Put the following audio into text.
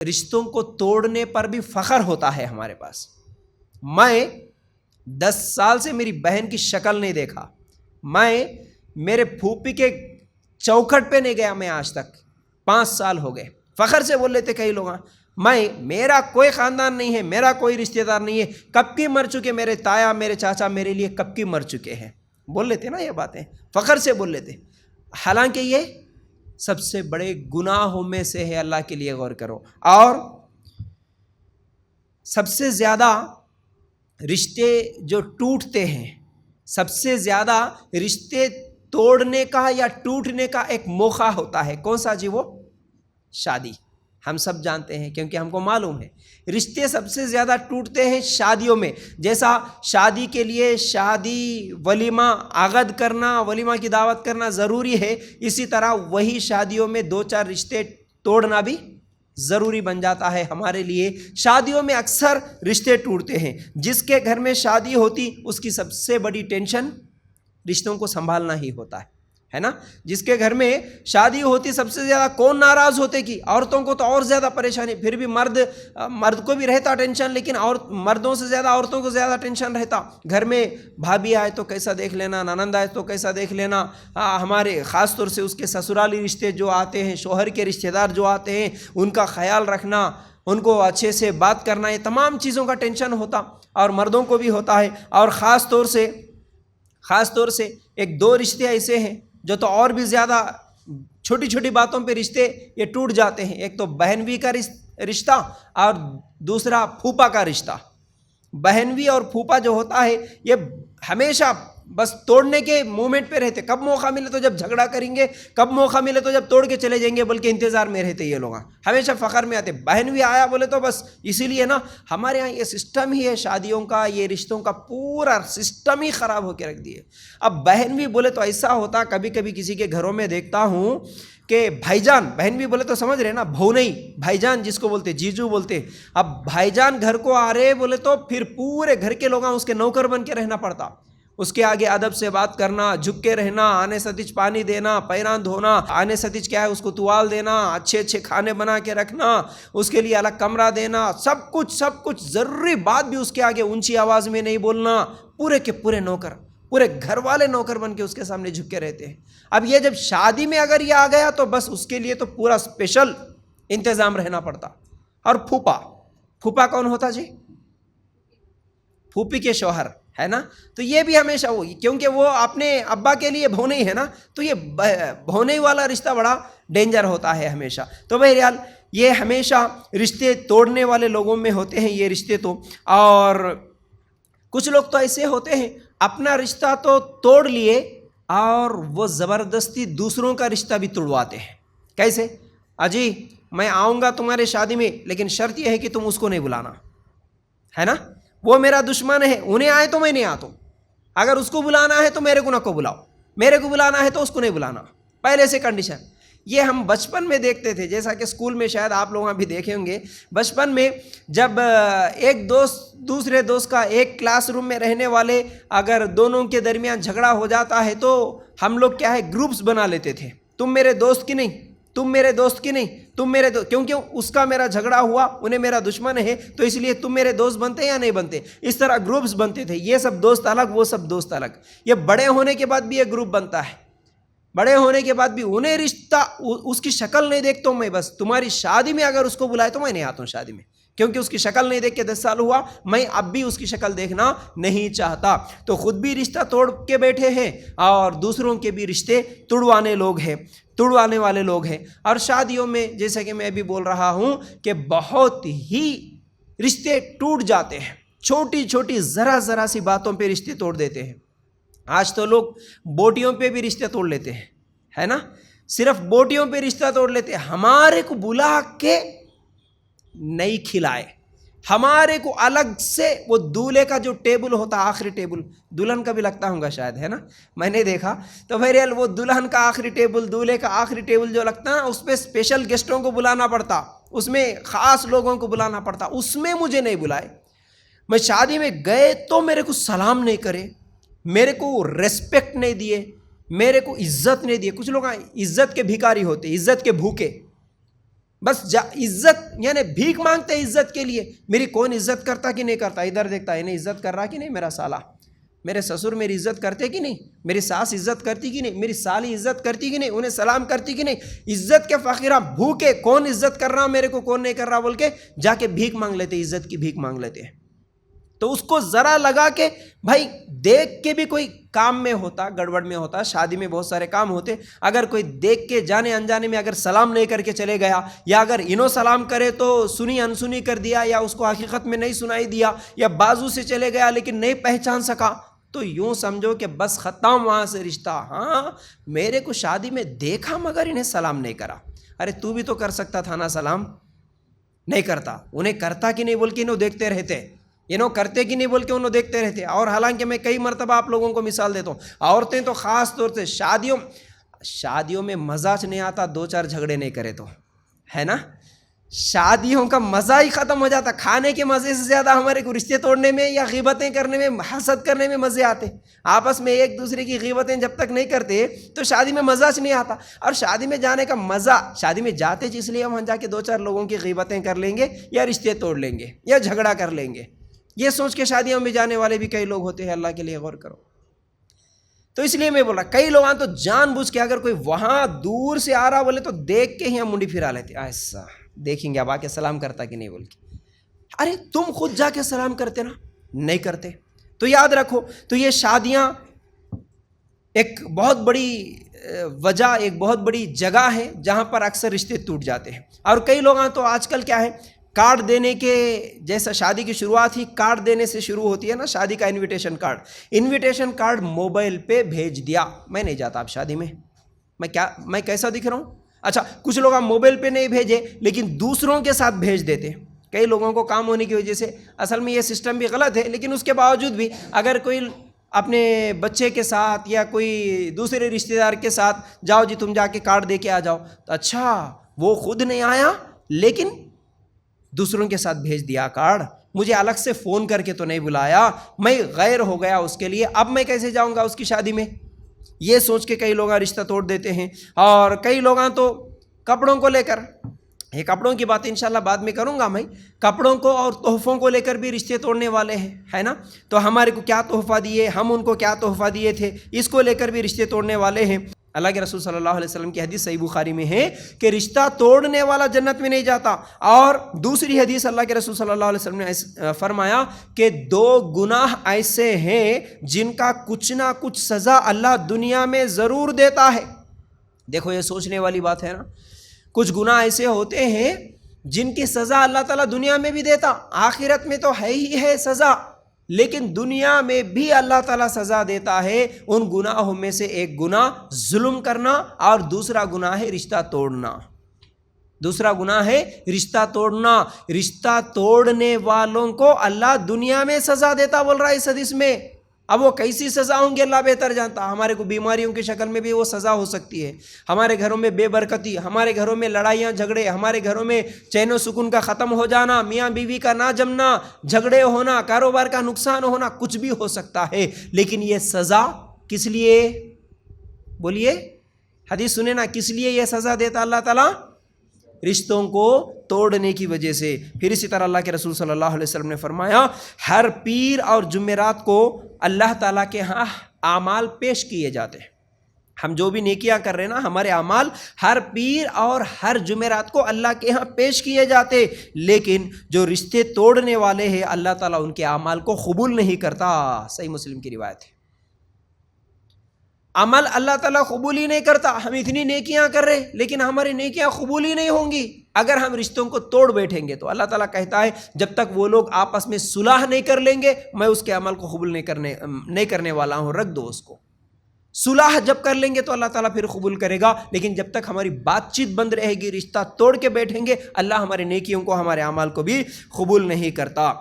रिश्तों को तोड़ने पर भी फख्र होता है हमारे पास। मैं 10 साल से मेरी बहन की शक्ल नहीं देखा, मैं मेरे फूफी के चौखट पे नहीं गया, मैं आज तक 5 साल हो गए। फख्र से बोल लेते कई लोग, मेरा कोई ख़ानदान नहीं है, मेरा कोई रिश्तेदार नहीं है, कब की मर चुके मेरे ताया मेरे चाचा मेरे लिए कब की मर चुके हैं, बोल लेते ना ये बातें, फ़ख्र से बोल लेते। हालांकि ये सबसे बड़े गुनाहों में से है, अल्लाह के लिए गौर करो। और सबसे ज़्यादा रिश्ते जो टूटते हैं, सबसे ज़्यादा रिश्ते तोड़ने का या टूटने का एक मौका होता है, कौन सा जी? वो शादी। हम सब जानते हैं क्योंकि हमको मालूम है रिश्ते सबसे ज़्यादा टूटते हैं शादियों में। जैसा शादी के लिए शादी वलीमा आगद करना, वलीमा की दावत करना ज़रूरी है, इसी तरह वही शादियों में 2-4 रिश्ते तोड़ना भी ज़रूरी बन जाता है हमारे लिए। शादियों में अक्सर रिश्ते टूटते हैं। जिसके घर में शादी होती उसकी सबसे बड़ी टेंशन रिश्तों को संभालना ही होता है ना। जिसके घर में शादी होती सबसे ज़्यादा कौन नाराज़ होते कि औरतों को तो और ज़्यादा परेशानी, फिर भी मर्द को भी रहता टेंशन, लेकिन और मर्दों से ज़्यादा औरतों को ज़्यादा टेंशन रहता। घर में भाभी आए तो कैसा देख लेना, ननंद आए तो कैसा देख लेना, हमारे ख़ास तौर से उसके ससुराली रिश्ते जो आते हैं, शोहर के रिश्तेदार जो आते हैं, उनका ख्याल रखना, उनको अच्छे से बात करना, ये तमाम चीज़ों का टेंशन होता और मर्दों को भी होता है। और ख़ास तौर से 1-2 रिश्ते ऐसे हैं जो तो और भी ज़्यादा छोटी छोटी बातों पे रिश्ते ये टूट जाते हैं। एक तो बहनवी का रिश्ता और दूसरा फूफा का रिश्ता। बहनवी और फूफा जो होता है ये हमेशा बस तोड़ने के मूवमेंट पे रहते। कब मौका मिले तो जब झगड़ा करेंगे, कब मौका मिले तो जब तोड़ के चले जाएंगे, बल्कि इंतज़ार में रहते ये लोग, हमेशा फ़ख्र में आते। बहनवी आया बोले तो बस इसीलिए ना हमारे यहाँ ये सिस्टम ही है शादियों का, ये रिश्तों का पूरा सिस्टम ही ख़राब होकर रख दिए। अब बहनवी बोले तो ऐसा होता, कभी कभी किसी के घरों में देखता हूँ कि भाईजान, बहनवी बोले तो समझ रहे ना, भाऊ नहीं भाईजान जिसको बोलते, जीजू बोलते। अब भाईजान घर को आ रहे बोले तो फिर पूरे घर के लोग उसके नौकर बन के रहना पड़ता। उसके आगे अदब से बात करना, झुक के रहना, आने सतीज पानी देना, पैरान धोना, आने सतीज क्या है उसको तुवाल देना, अच्छे अच्छे खाने बना के रखना, उसके लिए अलग कमरा देना, सब कुछ ज़रूरी बात भी उसके आगे ऊंची आवाज़ में नहीं बोलना। पूरे के पूरे नौकर, पूरे घर वाले नौकर बन के उसके सामने झुक के रहते हैं। अब ये जब शादी में अगर ये आ गया तो बस उसके लिए तो पूरा स्पेशल इंतज़ाम रहना पड़ता। और फूफा कौन होता जी? फूफी के शौहर, है ना। तो ये भी हमेशा वो, क्योंकि वो अपने अब्बा के लिए भौने ही है ना, तो ये भौने वाला रिश्ता बड़ा डेंजर होता है हमेशा। तो बहरहाल ये हमेशा रिश्ते तोड़ने वाले लोगों में होते हैं ये रिश्ते तो। और कुछ लोग तो ऐसे होते हैं अपना रिश्ता तो तोड़ लिए और वो ज़बरदस्ती दूसरों का रिश्ता भी तोड़वाते हैं। कैसे? अजी मैं आऊँगा तुम्हारे शादी में, लेकिन शर्त यह है कि तुम उसको नहीं बुलाना, है ना। वो मेरा दुश्मन है, उन्हें आए तो मैं नहीं आता। अगर उसको बुलाना है तो मेरे को ना को बुलाओ, मेरे को बुलाना है तो उसको नहीं बुलाना, पहले से कंडीशन। ये हम बचपन में देखते थे, जैसा कि स्कूल में शायद आप लोग भी देखे होंगे। बचपन में जब एक दोस्त दूसरे दोस्त का एक क्लासरूम में रहने वाले अगर दोनों के दरमियान झगड़ा हो जाता है तो हम लोग क्या है ग्रुप्स बना लेते थे। तुम मेरे दोस्त की नहीं, तुम मेरे दोस्त की नहीं, तुम मेरे दोस्त, क्योंकि उसका मेरा झगड़ा हुआ, उन्हें मेरा दुश्मन है, तो इसलिए तुम मेरे दोस्त बनते या नहीं बनते। इस तरह ग्रुप्स बनते थे। ये सब दोस्त अलग, वो सब दोस्त अलग। ये बड़े होने के बाद भी ये ग्रुप बनता है। बड़े होने के बाद भी उन्हें रिश्ता, उसकी शक्ल नहीं देखता हूँ मैं, बस तुम्हारी शादी में अगर उसको बुलाए तो मैं नहीं आता हूँ शादी में, क्योंकि उसकी शक्ल नहीं देख के 10 साल हुआ, मैं अब भी उसकी शक्ल देखना नहीं चाहता। तो खुद भी रिश्ता तोड़ के बैठे हैं और दूसरों के भी रिश्ते तुड़वाने वाले लोग हैं। और शादियों में जैसे कि मैं भी बोल रहा हूँ कि बहुत ही रिश्ते टूट जाते हैं, छोटी छोटी ज़रा सी बातों पे रिश्ते तोड़ देते हैं। आज तो लोग बोटियों पे भी रिश्ते तोड़ लेते हैं, है ना। सिर्फ बोटियों पे रिश्ता तोड़ लेते हैं। हमारे को बुला के नहीं खिलाए, हमारे को अलग से वो दूल्हे का जो टेबल होता है, आखिरी टेबल, दुल्हन का भी लगता होगा शायद, है ना, मैंने देखा। तो बहरहाल वो दुल्हन का आखिरी टेबल, दूल्हे का आखिरी टेबल जो लगता है, उस पर स्पेशल गेस्टों को बुलाना पड़ता, उसमें ख़ास लोगों को बुलाना पड़ता। उसमें मुझे नहीं बुलाए। मैं शादी में गए तो मेरे को सलाम नहीं करे, मेरे को रेस्पेक्ट नहीं दिए, मेरे को इज्जत नहीं दिए। कुछ लोग इज्जत के भिखारी होते, इज्जत के भूखे। बस इज्जत यानी भीख मांगते हैं इज्जत के लिए। मेरी कौन इज्जत करता कि नहीं करता, इधर देखता है, इन्हें इज्जत कर रहा कि नहीं मेरा साला, मेरे ससुर मेरी इज्जत करते कि नहीं, मेरी सास इज्जत करती कि नहीं, मेरी साली इज्जत करती कि नहीं, उन्हें सलाम करती कि नहीं। इज्जत के फ़कीरा भूखे, कौन इज्जत कर रहा मेरे को, कौन नहीं कर रहा बोल के जाके भीख मांग लेते, इज्जत की भीख मांग लेते हैं। तो उसको ज़रा लगा के भाई देख के भी कोई काम में होता, गड़बड़ में होता, शादी में बहुत सारे काम होते, अगर कोई देख के जाने अनजाने में अगर सलाम नहीं करके चले गया, या अगर इनो सलाम करे तो सुनी अनसुनी कर दिया, या उसको हकीकत में नहीं सुनाई दिया, या बाजू से चले गया लेकिन नहीं पहचान सका, तो यूँ समझो कि बस ख़त्म वहाँ से रिश्ता। हाँ, मेरे को शादी में देखा मगर इन्हें सलाम नहीं करा। अरे तू भी तो कर सकता था ना सलाम, नहीं करता। उन्हें करता कि नहीं बोल के इन्हों देखते रहते, इन्हों करते कि नहीं बोल के उन्होंने देखते रहते। और हालांकि मैं कई मरतबा आप लोगों को मिसाल देता हूँ, औरतें तो ख़ास तौर से शादियों में मज़ा नहीं आता, दो चार झगड़े नहीं करे तो, है ना। शादियों का मज़ा ही ख़त्म हो जाता। खाने के मज़े से ज़्यादा हमारे को रिश्ते तोड़ने में या ग़ीबतें करने में, हसद करने में मज़े आते। आपस में एक दूसरे की ग़ीबतें जब तक नहीं करते तो शादी में मज़ा नहीं आता। और शादी में जाने का मज़ा, शादी में जाते इसलिए हम वहाँ जाके दो चार लोगों की ग़ीबतें कर लेंगे या रिश्ते तोड़ लेंगे या झगड़ा कर लेंगे, ये सोच के शादियों में जाने वाले भी कई लोग होते हैं। अल्लाह के लिए गौर करो। तो इसलिए मैं बोला, कई लोग तो जानबूझ के अगर कोई वहाँ दूर से आ रहा बोले तो देख के ही हम मुंडी फिरा लेते, ऐसा देखेंगे अब आके सलाम करता कि नहीं बोल के। अरे तुम खुद जाके सलाम करते ना, नहीं करते। तो याद रखो, तो ये शादियाँ एक बहुत बड़ी वजह, एक बहुत बड़ी जगह है जहाँ पर अक्सर रिश्ते टूट जाते हैं। और कई लोग तो आजकल क्या है, कार्ड देने के, जैसा शादी की शुरुआत ही कार्ड देने से शुरू होती है ना, शादी का इनविटेशन कार्ड मोबाइल पे भेज दिया, मैं नहीं जाता अब शादी में, मैं कैसा दिख रहा हूँ। अच्छा, कुछ लोग आप मोबाइल पे नहीं भेजे लेकिन दूसरों के साथ भेज देते। कई लोगों को काम होने की वजह से, असल में ये सिस्टम भी गलत है, लेकिन उसके बावजूद भी अगर कोई अपने बच्चे के साथ या कोई दूसरे रिश्तेदार के साथ, जाओ जी तुम जाके कार्ड दे के आ जाओ, तो अच्छा वो खुद नहीं आया लेकिन दूसरों के साथ भेज दिया कार्ड, मुझे अलग से फ़ोन करके तो नहीं बुलाया, मैं गैर हो गया उसके लिए, अब मैं कैसे जाऊंगा उसकी शादी में, ये सोच के कई लोग रिश्ता तोड़ देते हैं। और कई लोग तो कपड़ों को लेकर, ये कपड़ों की बात इंशाल्लाह बाद में करूंगा मैं, कपड़ों को और तोहफ़ों को लेकर भी रिश्ते तोड़ने वाले हैं, है ना। तो हमारे को क्या तोहफ़ा दिए, हम उनको क्या तोहफ़ा दिए थे, इसको लेकर भी रिश्ते तोड़ने वाले हैं। अल्लाह के रसूल सल्लल्लाहु अलैहि वसल्लम की हदीस सही बुखारी में है कि रिश्ता तोड़ने वाला जन्नत में नहीं जाता। और दूसरी हदीस अल्लाह के रसूल सल्लल्लाहु अलैहि वसल्लम ने फरमाया कि दो गुनाह ऐसे हैं जिनका कुछ ना कुछ सज़ा अल्लाह दुनिया में ज़रूर देता है। देखो ये सोचने वाली बात है ना, कुछ गुनाह ऐसे होते हैं जिनकी सज़ा अल्लाह ताला दुनिया में भी देता, आखिरत में तो है ही है सज़ा, लेकिन दुनिया में भी अल्लाह ताला सज़ा देता है। उन गुनाहों में से एक गुनाह जुल्म करना और दूसरा गुनाह है रिश्ता तोड़ना। दूसरा गुनाह है रिश्ता तोड़ना। रिश्ता तोड़ने वालों को अल्लाह दुनिया में सज़ा देता बोल रहा है इस हदीस में। अब वो कैसी सज़ा होंगी अल्लाह बेहतर जानता। हमारे को बीमारियों की शक्ल में भी वो सज़ा हो सकती है, हमारे घरों में बेबरकती, हमारे घरों में लड़ाइयाँ झगड़े, हमारे घरों में चैन सुकून का ख़त्म हो जाना, मियाँ बीवी का ना जमना, झगड़े होना, कारोबार का नुकसान होना, कुछ भी हो सकता है। लेकिन ये सज़ा किस लिए, बोलिए, हदीस सुने ना, किस लिए ये सज़ा देता अल्लाह ताला? रिश्तों को तोड़ने की वजह से। फिर इसी तरह अल्लाह के रसूल सल्लल्लाहु अलैहि वसल्लम ने फरमाया, हर पीर और जुमेरात को अल्लाह ताला के यहाँ आमाल पेश किए जाते हैं। हम जो भी नेकियां कर रहे हैं ना, हमारे आमाल हर पीर और हर जुमेरात को अल्लाह के यहाँ पेश किए जाते, लेकिन जो रिश्ते तोड़ने वाले हैं अल्लाह ताला उनके आमाल को कबूल नहीं करता। सही मुस्लिम की रिवायत है। अमल अल्लाह ताला कबूल ही नहीं करता। हम इतनी नेकियां कर रहे लेकिन हमारी नेकियां कबूल ही नहीं होंगी अगर हम रिश्तों को तोड़ बैठेंगे। तो अल्लाह ताला कहता है जब तक वो लोग आपस में सुलह नहीं कर लेंगे मैं उसके अमल को कबूल नहीं करने वाला हूँ, रख दो उसको। सुलह जब कर लेंगे तो अल्लाह ताला फिर कबूल करेगा, लेकिन जब तक हमारी बातचीत बंद रहेगी, रिश्ता तोड़ के बैठेंगे, अल्लाह हमारे नेकियों को, हमारे अमाल को भी कबूल नहीं करता।